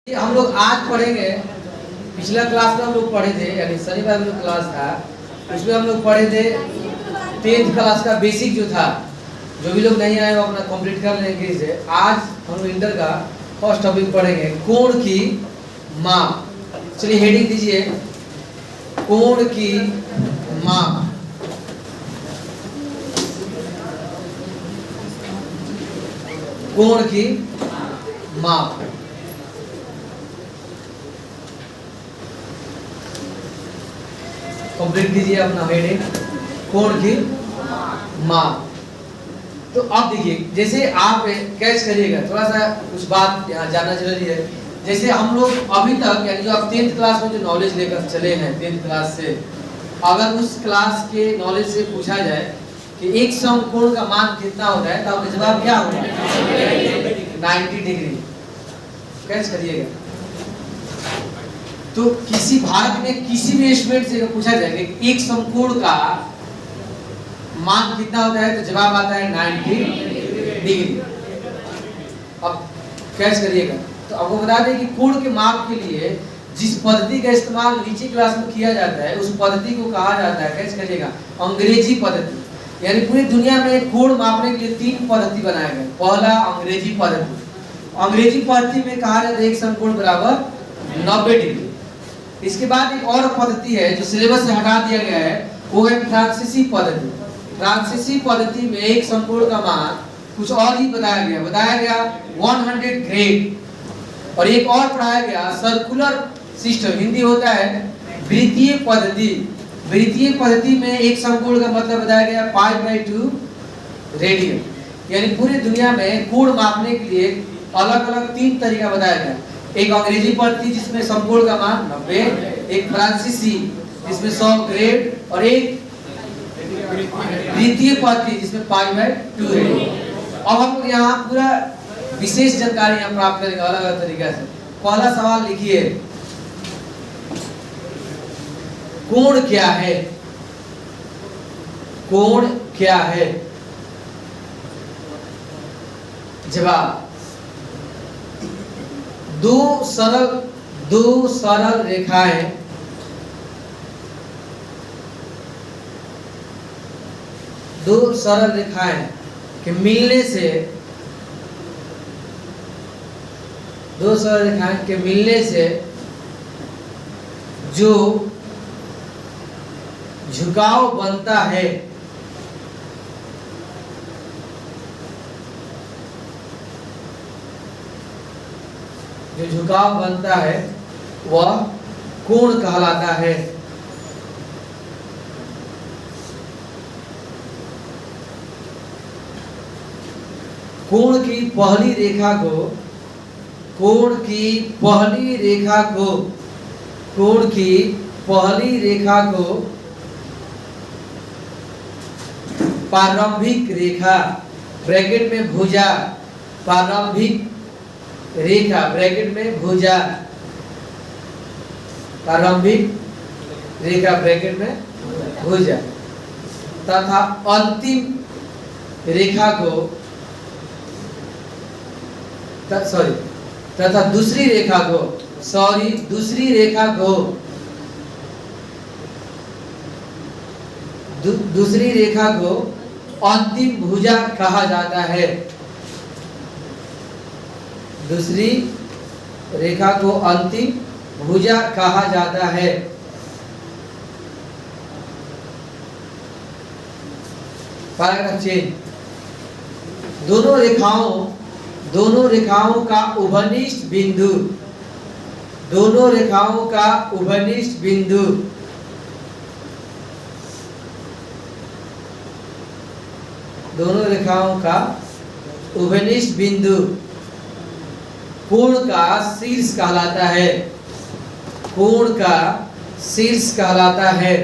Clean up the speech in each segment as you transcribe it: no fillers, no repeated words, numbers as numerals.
हम लोग आज पढ़ेंगे। पिछला क्लास में हम लोग पढ़े थे, यानी शनिवार में क्लास था, उसमें हम लोग पढ़े थे 10th क्लास का बेसिक जो था। जो भी लोग नहीं आए वो अपना कंप्लीट कर लेंगे इसे। आज हम लोग इंटर का फर्स्ट टॉपिक पढ़ेंगे, कोण की माप। चलिए हेडिंग दीजिए, कोण की माप। कोण की माप। कंप्लीट कीजिए अपना हेडिंग, कोण की माप। तो अब देखिए, जैसे आप कैच करिएगा, थोड़ा सा कुछ बात यहाँ जानना जरूरी है। जैसे हम लोग अभी तक, यानी जो आप 10th क्लास में जो नॉलेज लेकर चले हैं 10th क्लास से, अगर उस क्लास के नॉलेज से पूछा जाए कि एक समकोण का मान कितना होता है, तो आपका जवाब क्या होगा? 90 डिग्री। कैच करिएगा। तो किसी भारत में किसी भी स्टूडेंट से पूछा जाए कि एक समकोण का मान कितना होता है, तो जवाब आता है 90 डिग्री। अब कैच करिएगा। तो आपको बता दें कि कोण के माप के लिए जिस पद्धति का इस्तेमाल नीचे क्लास में किया जाता है, उस पद्धति को कहा जाता है, कैच करिएगा, अंग्रेजी पद्धति। यानी पूरी दुनिया में कोण मापने के लिए 3 पद्धति बनाए गए। पहला अंग्रेजी पद्धति। अंग्रेजी पद्धति में कहा जाता है एक समकोण बराबर 90 डिग्री। इसके बाद एक और पद्धति है जो सिलेबस से हटा दिया गया है, वो है फ्रांसीसी पद्धति। फ्रांसीसी पद्धति में एक समकोण का मान कुछ और ही बताया गया 100 ग्रेड। और एक और पढ़ाया गया सर्कुलर सिस्टम, हिंदी होता है वृत्तीय पद्धति। वृत्तीय पद्धति में एक समकोण का मतलब बताया गया π/2 रेडियन। यानी पूरी दुनिया में कोण मापने के लिए अलग अलग 3 तरीका बताया गया। एक अंग्रेजी पद्धति जिसमें समकोण का मान 90, एक फ्रांसीसी जिसमें 100 ग्रेड, और एक वृत्तीय पद्धति जिसमें π/2 रेडियन। अब हम लोग यहाँ पूरा विशेष जानकारी यहाँ प्राप्त करेंगे अलग अलग तरीके से। पहला सवाल लिखिए, कोण क्या है? कोण क्या है? जवाब, दो सरल रेखाएं के मिलने से जो झुकाव बनता है, वह कोण कहलाता है। कोण की पहली रेखा को प्रारंभिक रेखा ब्रैकेट में भुजा, प्रारंभिक रेखा ब्रैकेट में भुजा, प्रारंभिक रेखा ब्रैकेट में भुजा, तथा अंतिम रेखा को तथा दूसरी रेखा को अंतिम भुजा कहा जाता है। दूसरी रेखा को अंतिम भुजा कहा जाता है। Paragraph change. दोनों रेखाओं का उभयनिष्ठ बिंदु, कोण का शीर्ष कहलाता है। कोण का शीर्ष कहलाता है।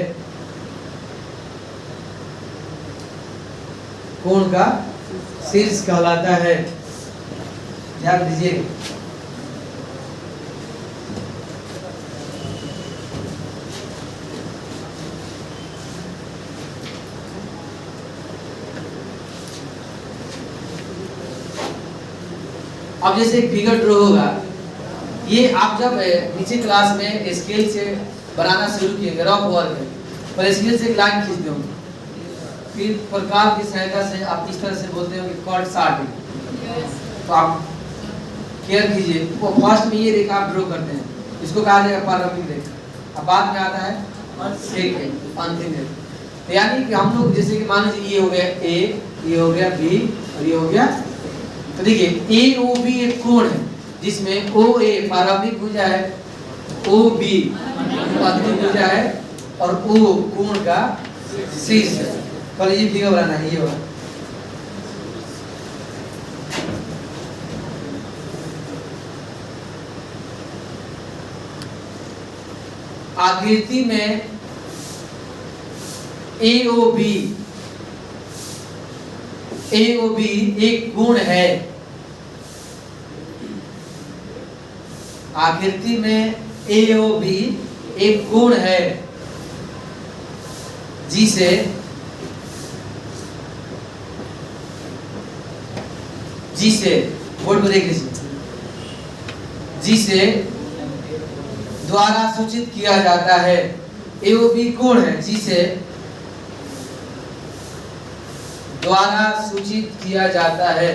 कोण का शीर्ष कहलाता है। ध्यान दीजिए। अब जैसे एक फिगर ड्रॉ होगा, ये आप जब नीचे क्लास में स्केल से बनाना शुरू किए रफ वर्क है, पर स्केल से एक लाइन खींचते होंगे, फिर प्रकार की सहायता से आप इस तरह से बोलते हो कि कॉट 60 डिग्री। तो आप केयर कीजिए, वो फर्स्ट में ये रेखा आप ड्रॉ करते हैं, इसको कहा जाएगा प्रारंभिक रेखा। अब बाद में आता है सेकंड अंतिम रेखा। तो यानी कि हम लोग जैसे कि मान लीजिए ये हो गया ए, ये हो गया बी और ये हो गया, तो देखिए ए ओ बी एक कोण है जिसमें ओ ए प्रारंभिक भुजा है, ओ बी अंतिम भुजा है और ओ कोण का शीर्ष है। कल ये फिगर बनाना है, ये होगा आकृति में AOB एक गुण है। आकृति में AOB एक गुण है जिसे बोर्ड में देख लीजिए, जिसे द्वारा सूचित किया जाता है। AOB गुण है जिसे द्वारा सूचित किया जाता है।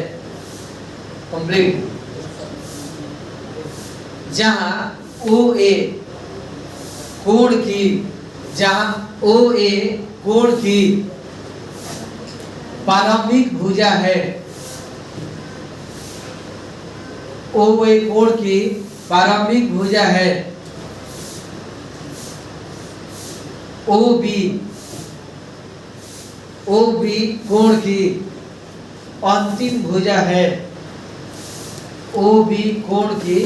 कंप्लीट। जहां OA कोण की प्रारंभिक भुजा है, OA कोण की प्रारंभिक भुजा है, OB कोण की अंतिम भुजा है, OB कोण की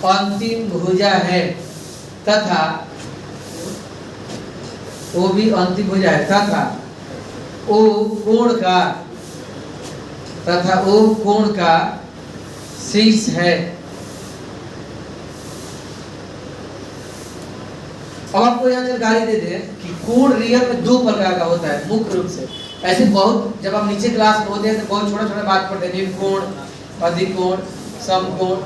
अंतिम भुजा है तथा OB अंतिम भुजा है तथा O कोण का शीर्ष है। अब आपको यहाँ जानकारी दे दें कि कोण रियल में दो प्रकार का होता है मुख्य रूप से। ऐसे बहुत जब आप नीचे क्लास में होते हैं तो बहुत छोटा छोटा बात पढ़ते हैं, कोण, अधिक कोण, समकोण,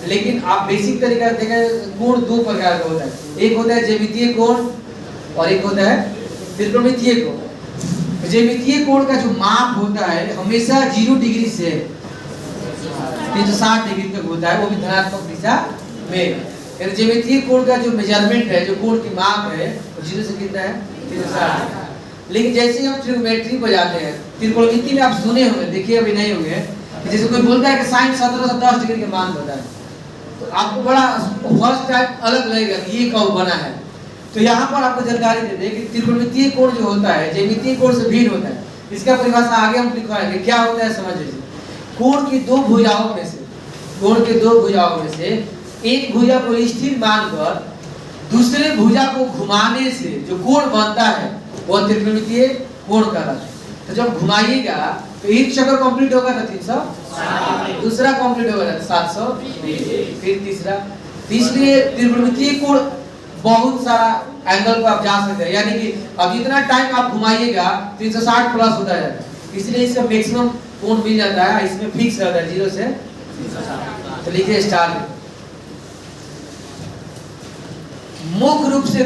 लेकिन आप बेसिक तरीका से देखें कोण दो प्रकार का होता है। एक होता है ज्यामितीय कोण और एक होता है त्रिकोणमितीय कोण। ज्यामितीय कोण का जो माप होता है हमेशा 0 डिग्री से 360 डिग्री तक होता है, वो भी धनात्मक दिशा में। ज्यामितीय कोण का जो मेजरमेंट है, जो कोण की माप है, वो 0 से कितना है 360। लेकिन जैसे हम ट्रिग्नोमेट्री पर जाते हैं, त्रिकोणमिति में आप सुने होंगे, देखिए अभी नहीं होंगे, जैसे कोई बोलता है कि sin 17 से 10 डिग्री के मान होता है, तो आपको बड़ा फर्स्ट टाइम अलग लगेगा कि ये कब बना है। तो यहाँ पर आपको जानकारी दे दें कि त्रिकोणमितीय कोण जो होता है ज्यामितीय कोण से भिन्न होता है। इसका परिभाषा आगे हम लिखवाएंगे, क्या होता है समझ लीजिए। कोण की दो भुजाओं में से एक भुजा को स्थिर मानकर दूसरे भुजा को घुमाने से जो कोण बनता है वह त्रिकोणमितीय कोण कहलाता है। तो जब घुमाइएगा तो एक चक्कर कंप्लीट होगा तो 300, दूसरा कंप्लीट होगा तो 700, फिर तीसरा। इसलिए त्रिकोणमितीय कोण बहुत सारा एंगल को आप जा सकते हैं, यानी कि अब जितना टाइम आप घुमाइएगा 360 प्लस होता जाता है। इसलिए इसका मैक्सिमम कोण मिल जाता है, इसमें फिक्स रहता है 0 से 360। तो लिखिए स्टार। मुख्य रूप से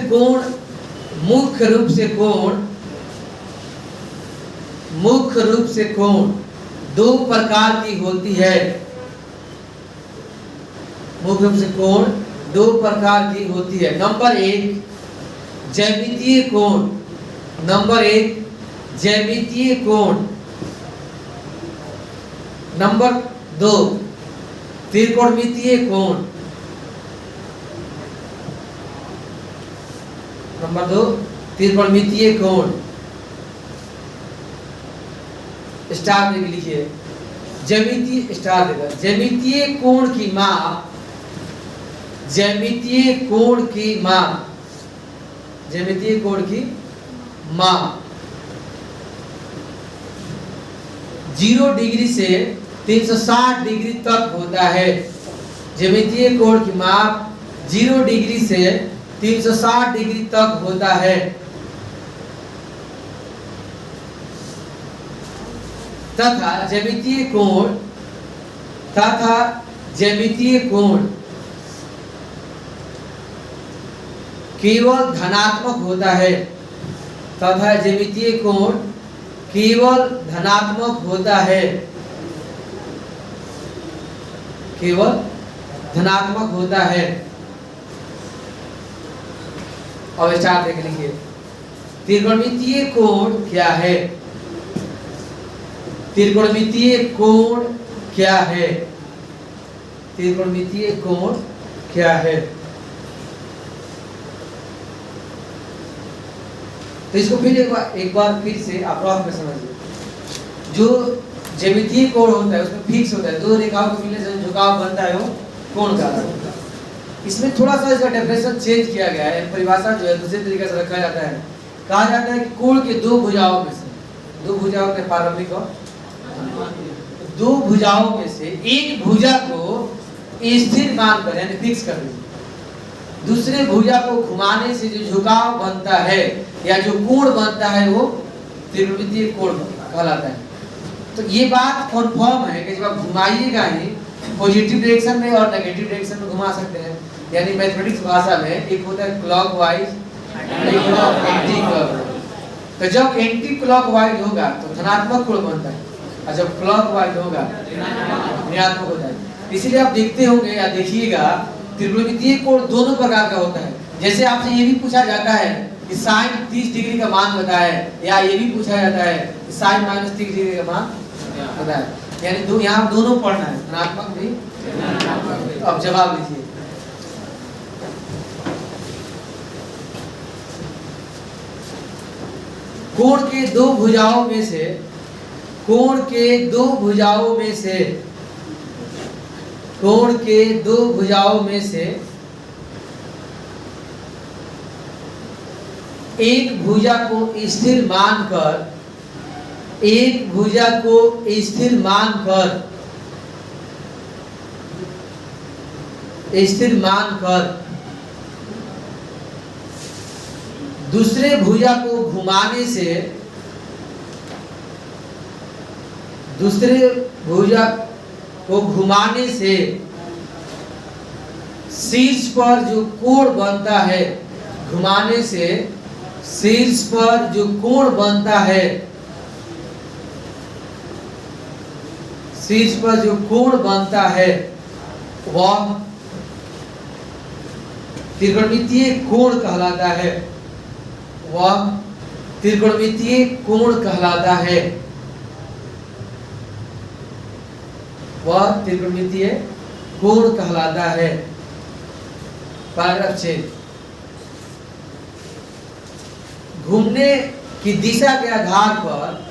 कोण दो प्रकार की होती है। मुख्य रूप से कोण दो प्रकार की होती है। नंबर 1 ज्यामितीय कोण, नंबर 2 त्रिकोणमितीय कोण, नंबर 2 त्रिकोणमितीय कोण। स्टार में लिखिए ज्यामितीय, स्टार देगा। ज्यामितीय कोण की माप 0 डिग्री से 360 डिग्री तक होता है। ज्यामितीय कोण की माप 0 डिग्री से 360 डिग्री तक होता है तथा ज्यामितीय कोण केवल धनात्मक होता है तथा ज्यामितीय कोण केवल धनात्मक होता है, केवल धनात्मक होता है। अब स्टार्ट देख लिखिए, त्रिकोणमितीय कोण क्या है? त्रिकोणमितीय कोण क्या है? त्रिकोणमितीय कोण क्या है? तो इसको फिर एक बार फिर से अप्रॉक्स में समझिए। जो ज्यामितीय कोण होता है उसमें फिक्स होता है, दो रेखाओं को मिलने से झुकाव बनता है वो कोण का। इसमें थोड़ा सा इसका डेफिनेशन चेंज किया गया है, परिभाषा जो है दूसरे तरीके से रखा जाता है। कहा जाता है कि कोण के दो भुजाओं में से, दो भुजाओं के प्रारंभिक और दो भुजाओं में से एक भुजा को स्थिर मानकर यानी फिक्स कर दीजिए, दूसरे भुजा को घुमाने से जो झुकाव बनता है या जो कोण बनता है वो त्रिकोणमितीय कोण कहलाता है। तो ये बात कन्फर्म है कि जब आप घुमाइएगा ही पॉजिटिव डायरेक्शन में और नेगेटिव डायरेक्शन में घुमा सकते हैं। यानी मैथमेटिक्स भाषा में एक होता है क्लॉकवाइज, एक होता है एंटी क्लॉकवाइज। तो जब एंटी क्लॉकवाइज होगा तो धनात्मक कोण बनता है और जब क्लॉकवाइज होगा ऋणात्मक होता है। इसीलिए आप देखते होंगे या देखिएगा त्रिकोणमितीय कोण दोनों प्रकार का होता है। जैसे आपसे ये भी पूछा जाता है कि sin 30 डिग्री का मान बताए, या ये भी पूछा जाता है कि sin -30 डिग्री का मान बताए। यानी दो यहाँ दोनों पढ़ना है, धनात्मक भी। अब जवाब लीजिए। कोण के दो भुजाओं में से, कोण के दो भुजाओं में से, कोण के दो भुजाओं में से एक भुजा को स्थिर मानकर, एक भुजा को स्थिर मानकर, स्थिर मानकर दूसरे भुजा को घुमाने से, दूसरे भुजा को घुमाने से शीर्ष पर जो कोण बनता है, घुमाने से शीर्ष पर जो कोण बनता है, शीर्ष पर जो कोण बनता है वह त्रिकोणमितीय कोण कहलाता है, वह त्रिकोणमितीय कोण कहलाता है, वह त्रिकोणमितीय कोण कहलाता है। पैराग्राफ 6, घूमने की दिशा के आधार पर,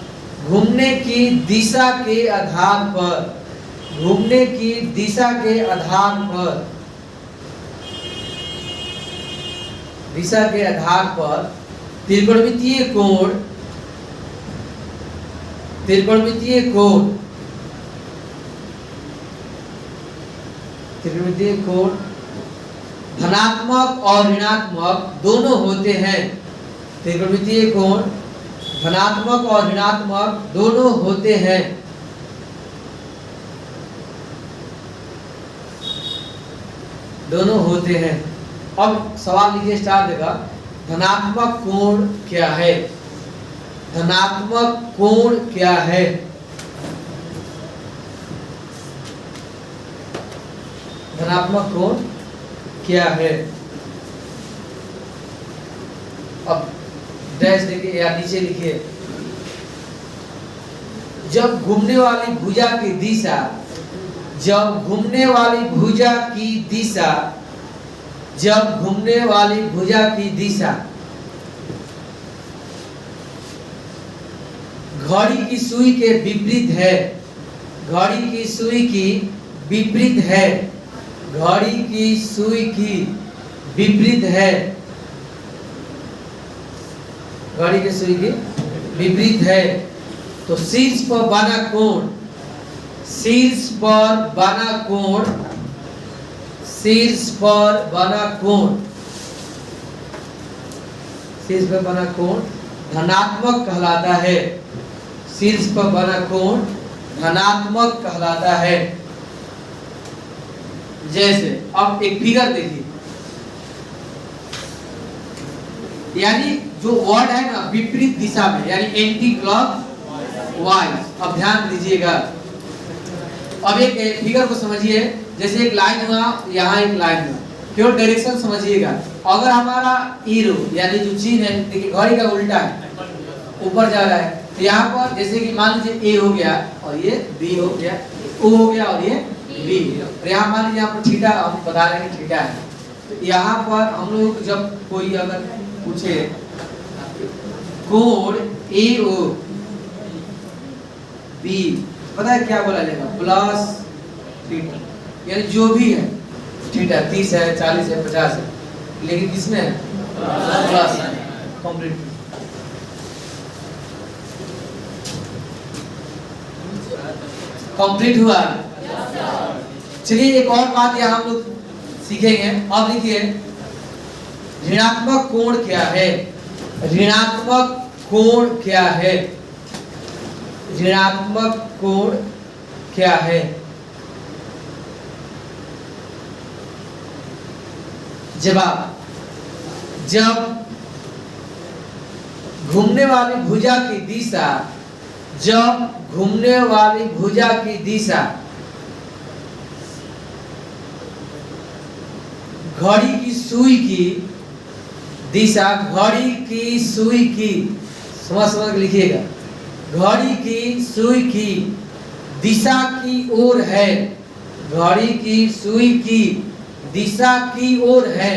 घूमने की दिशा के आधार पर, घूमने की दिशा के आधार पर, दिशा के आधार पर त्रिकोणमितीय कोण, त्रिकोणमितीय कोण, त्रिकोणमितीय कोण धनात्मक और ऋणात्मक दोनों होते हैं। त्रिकोणमितीय कोण धनात्मक और ऋणात्मक दोनों होते हैं। दोनों होते हैं। अब सवाल लीजिए, स्टार्ट देगा। धनात्मक कोण क्या है? धनात्मक कोण क्या है? धनात्मक कोण क्या है? अब डैश देखिए या नीचे लिखिए। जब घूमने वाली भुजा की दिशा, जब घूमने वाली भुजा की दिशा, जब घूमने वाली भुजा की दिशा घड़ी की सुई के विपरीत है, घड़ी की सुई की विपरीत है, घड़ी की सुई की विपरीत है, घड़ी की सुई की विपरीत है, तो शीर्ष पर बना कोण, शीर्ष पर बना कोण, शीर्ष पर बना कोण, शीर्ष पर बना कोण धनात्मक कहलाता है। शीर्ष पर बना कोण धनात्मक कहलाता है। जैसे अब एक फिगर देखिए, यानी जो वर्ड है ना विपरीत दिशा में, यानी एंटी क्लॉक वाइज। अब ध्यान दीजिएगा, अब एक फिगर को समझिए, जैसे एक लाइन हुआ, यहाँ एक लाइन हुआ, केवल डायरेक्शन समझिएगा। अगर हमारा एरो यानी जो चिन्ह है, देखिए घड़ी का उल्टा है, ऊपर जा रहा है, तो यहाँ पर जैसे कि मान लीजिए ए हो गया और ये बी हो गया, ओ हो गया और ये बी, और यहाँ मान लीजिए यहाँ पर थीटा, हम बता रहे हैं थीटा है। तो यहाँ पर हम लोग जब कोई अगर पूछे कोण ए ओ बी, पता है क्या बोला जाएगा? प्लस थीटा, यानी जो भी है थीटा 30 है, 40 है, 50 है, लेकिन किसमें है? प्लस है। कंप्लीट कंप्लीट हुआ। चलिए एक और बात यहाँ हम लोग सीखेंगे। अब देखिए ऋणात्मक कोण क्या है? ऋणात्मक कोण क्या है? ऋणात्मक कोण क्या है? जवाब, जब घूमने वाली भुजा की दिशा, जब घूमने वाली भुजा की दिशा घड़ी की सुई की दिशा, घड़ी की सुई की, समझ समझ लिखिएगा, घड़ी की सुई की दिशा की ओर है, घड़ी की सुई की दिशा की ओर है,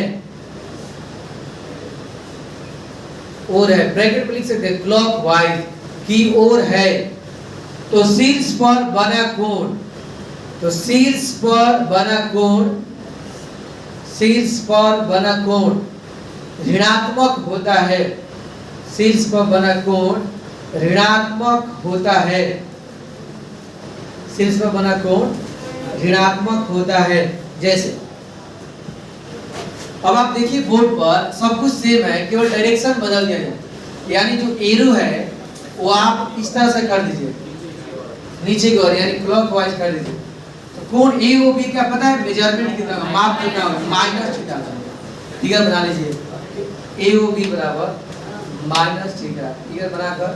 ओर है, ब्रैकेट में लिख सकते हैं क्लॉकवाइज की ओर है, तो शीर्ष पर बना कोण, तो शीर्ष पर बना कोण, शीर्ष पर बना कोण ऋणात्मक होता है, शीर्ष पर बना कोण ऋणात्मक होता है, शीर्ष पर बना कोण ऋणात्मक होता है। जैसे अब आप देखिए बोर्ड पर सब कुछ सेम है, केवल डायरेक्शन बदल गया है, यानी जो एरो है वो आप इस तरह से कर दीजिए नीचे की ओर, यानी क्लॉकवाइज कर दीजिए। तो कोण ए ओ बी क्या पता है? मेजरमेंट कितना, माप कितना होगा? Minus theta. फिगर बना लीजिए, ए ओ बी बराबर माइनस थीटा। फिगर बनाकर